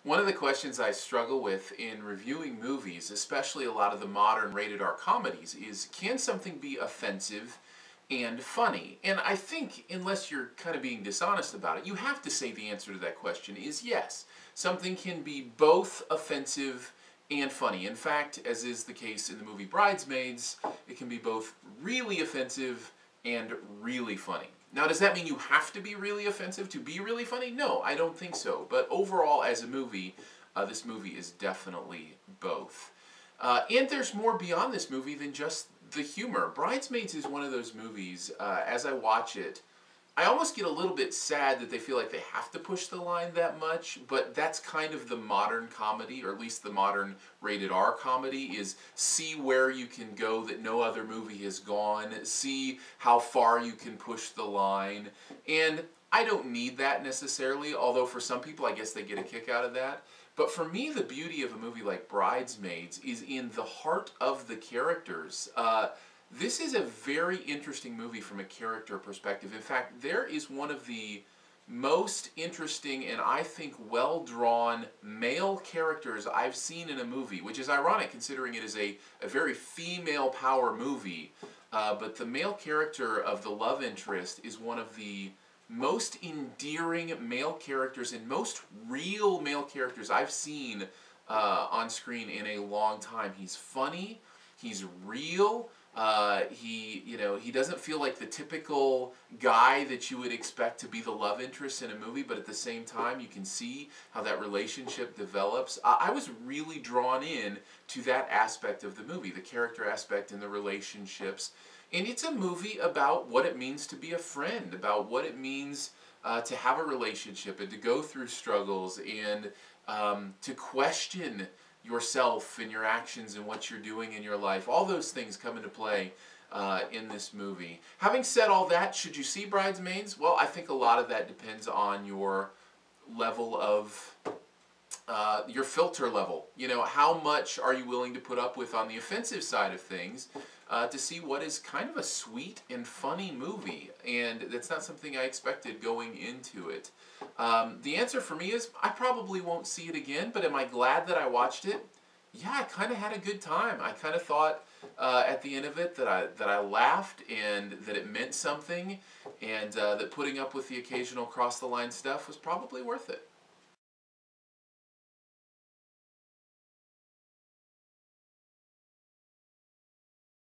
One of the questions I struggle with in reviewing movies, especially a lot of the modern rated R comedies, is can something be offensive and funny? And I think, unless you're kind of being dishonest about it, you have to say the answer to that question is yes. Something can be both offensive and funny. In fact, as is the case in the movie Bridesmaids, it can be both really offensive and really funny. Now, does that mean you have to be really offensive to be really funny? No, I don't think so. But overall, as a movie, this movie is definitely both. And there's more beyond this movie than just the humor. Bridesmaids is one of those movies, as I watch it, I almost get a little bit sad that they feel like they have to push the line that much, but that's kind of the modern comedy, or at least the modern rated R comedy, is see where you can go that no other movie has gone, see how far you can push the line, and I don't need that necessarily, although for some people I guess they get a kick out of that. But for me, the beauty of a movie like Bridesmaids is in the heart of the characters. This is a very interesting movie from a character perspective. In fact, there is one of the most interesting and I think well-drawn male characters I've seen in a movie, which is ironic considering it is a very female power movie. But the male character of the love interest is one of the most endearing male characters and most real male characters I've seen on screen in a long time. He's funny, he's real. He doesn't feel like the typical guy that you would expect to be the love interest in a movie, but at the same time you can see how that relationship develops. I was really drawn in to that aspect of the movie, the character aspect and the relationships. And it's a movie about what it means to be a friend, about what it means to have a relationship and to go through struggles and to question yourself and your actions and what you're doing in your life. All those things come into play in this movie. Having said all that, should you see Bridesmaids? Well, I think a lot of that depends on your level of, your filter level. You know, how much are you willing to put up with on the offensive side of things to see what is kind of a sweet and funny movie. And that's not something I expected going into it. The answer for me is I probably won't see it again, but am I glad that I watched it? Yeah, I kind of had a good time. I kind of thought at the end of it that I laughed and that it meant something, and that putting up with the occasional cross-the-line stuff was probably worth it.